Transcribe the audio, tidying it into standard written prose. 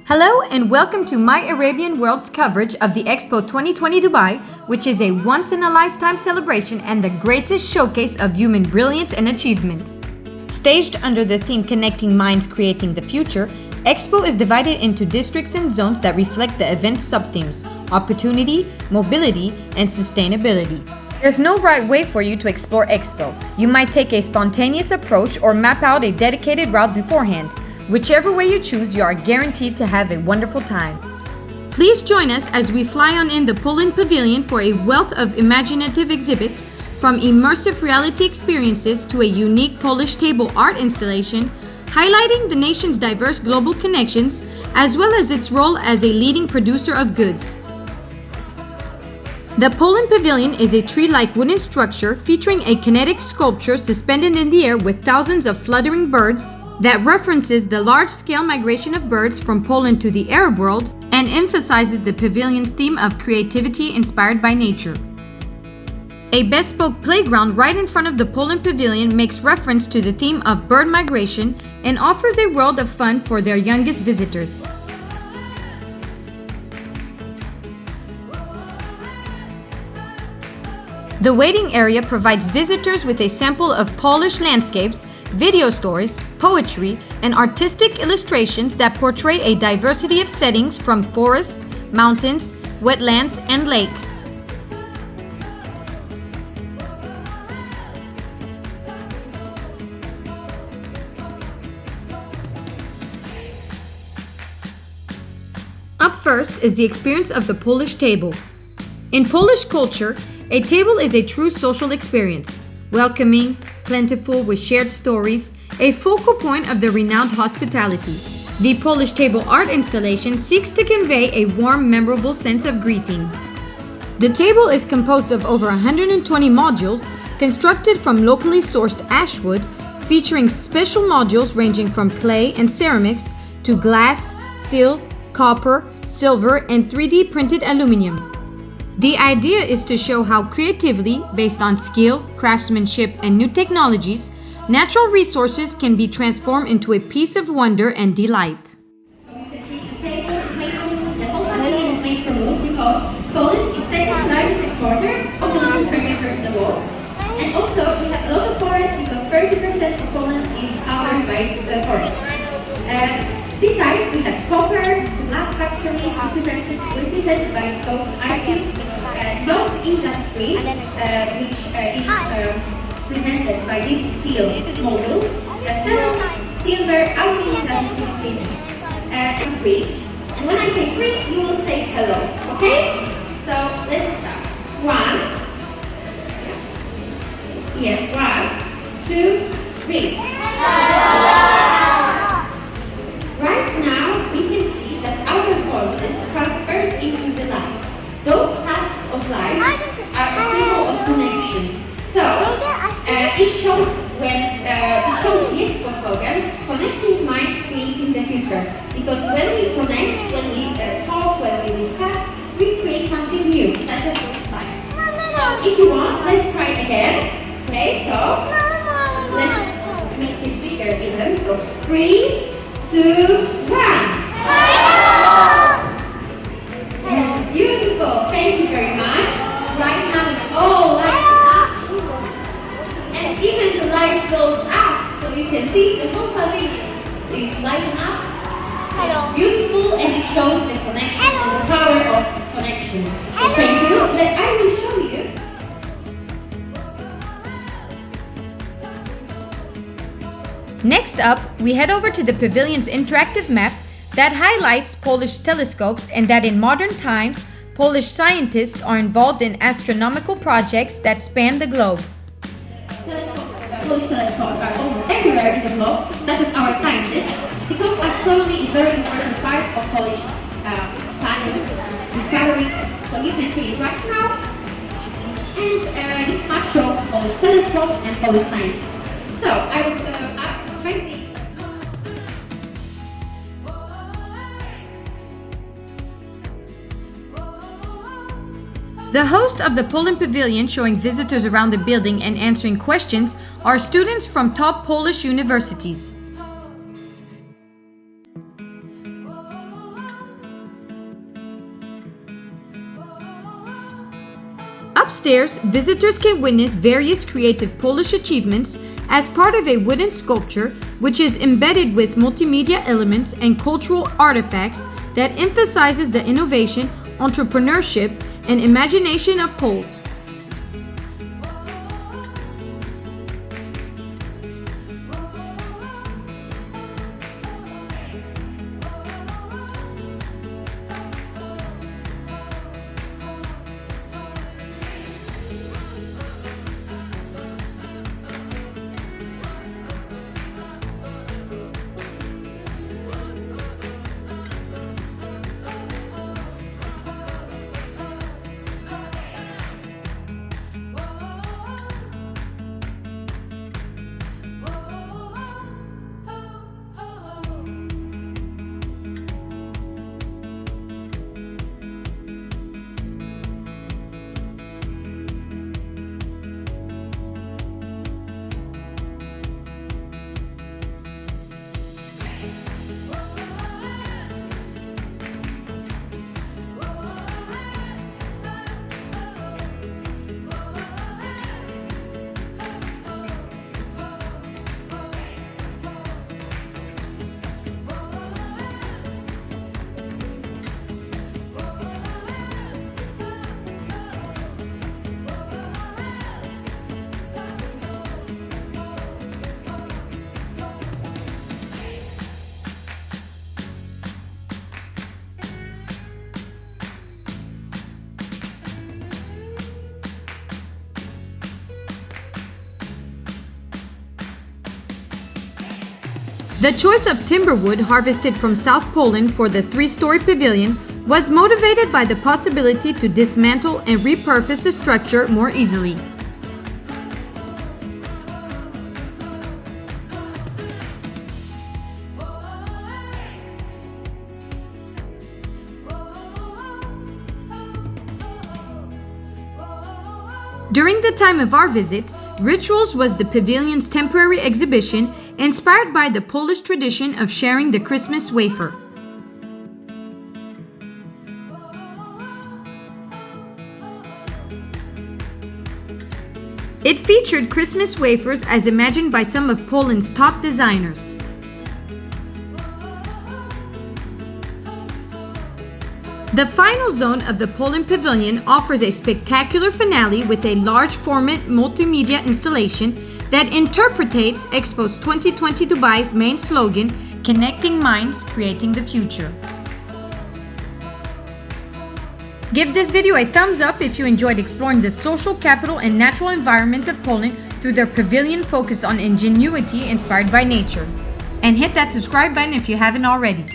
Hello and welcome to My Arabian World's coverage of the Expo 2020 Dubai, which is a once-in-a-lifetime celebration and the greatest showcase of human brilliance and achievement. Staged under the theme Connecting Minds, Creating the Future, Expo is divided into districts and zones that reflect the event's subthemes: opportunity, mobility, and sustainability. There's no right way for you to explore Expo. You might take a spontaneous approach or map out a dedicated route beforehand. Whichever way you choose, you are guaranteed to have a wonderful time. Please join us as we fly on in the Poland Pavilion for a wealth of imaginative exhibits, from immersive reality experiences to a unique Polish table art installation, highlighting the nation's diverse global connections, as well as its role as a leading producer of goods. The Poland Pavilion is a tree-like wooden structure featuring a kinetic sculpture suspended in the air with thousands of fluttering birds, that references the large-scale migration of birds from Poland to the Arab world and emphasizes the pavilion's theme of creativity inspired by nature. A bespoke playground right in front of the Poland Pavilion makes reference to the theme of bird migration and offers a world of fun for their youngest visitors. The waiting area provides visitors with a sample of Polish landscapes, video stories, poetry, and artistic illustrations that portray a diversity of settings from forests, mountains, wetlands, and lakes. Up first is the experience of the Polish table. In Polish culture, a table is a true social experience, welcoming, plentiful with shared stories, a focal point of the renowned hospitality. The Polish table art installation seeks to convey a warm, memorable sense of greeting. The table is composed of over 120 modules, constructed from locally sourced ash wood, featuring special modules ranging from clay and ceramics to glass, steel, copper, silver, and 3D printed aluminum. The idea is to show how creatively, based on skill, craftsmanship, and new technologies, natural resources can be transformed into a piece of wonder and delight. So you can see the table is made from wood, the whole pavilion is made from wood because Poland is second largest exporter of the wooden furniture in the world. And also we have a lot of forest because 30% of Poland is covered by forest. Besides, we have copper, glass factories represented by those ice cubes, yacht industry, which is presented by this steel model, ceramics, silver, auto industry, and bridge. And when I say bridge, you will say hello, okay? So let's start. 1, 2, 3. Right now, we can see that our voices transferred into the light. Those paths of light are a symbol of connection. So, it shows the Expo slogan, connecting minds, creating the future. Because when we connect, when we talk, when we discuss, we create something new, such as this light. So, if you want, let's try again. Okay, so let's make it bigger even. So, 3, 2, 1. Yes, beautiful. Thank you very much. Right now it's all lighting up, and even the light goes up, so you can see the whole pavilion is lighting up. It's beautiful, and it shows the connection and the power of connection. Thank you. I will show you. Next up, we head over to the pavilion's interactive map that highlights Polish telescopes and that in modern times, Polish scientists are involved in astronomical projects that span the globe. Polish telescopes are almost everywhere in the globe, such as our scientists, because astronomy is a very important part of Polish science discovery. So you can see it right now. And this map shows Polish telescopes and Polish scientists. So I will The host of the Poland Pavilion, showing visitors around the building and answering questions, are students from top Polish universities. Upstairs, visitors can witness various creative Polish achievements as part of a wooden sculpture which is embedded with multimedia elements and cultural artifacts that emphasizes the innovation, entrepreneurship, and imagination of Poles. The choice of timber wood harvested from South Poland for the three-story pavilion was motivated by the possibility to dismantle and repurpose the structure more easily. During the time of our visit, Rituals was the pavilion's temporary exhibition inspired by the Polish tradition of sharing the Christmas wafer. It featured Christmas wafers as imagined by some of Poland's top designers. The final zone of the Poland Pavilion offers a spectacular finale with a large-format multimedia installation that interprets Expo's 2020 Dubai's main slogan, "Connecting Minds, Creating the Future." Give this video a thumbs up if you enjoyed exploring the social capital and natural environment of Poland through their pavilion focused on ingenuity inspired by nature. And hit that subscribe button if you haven't already.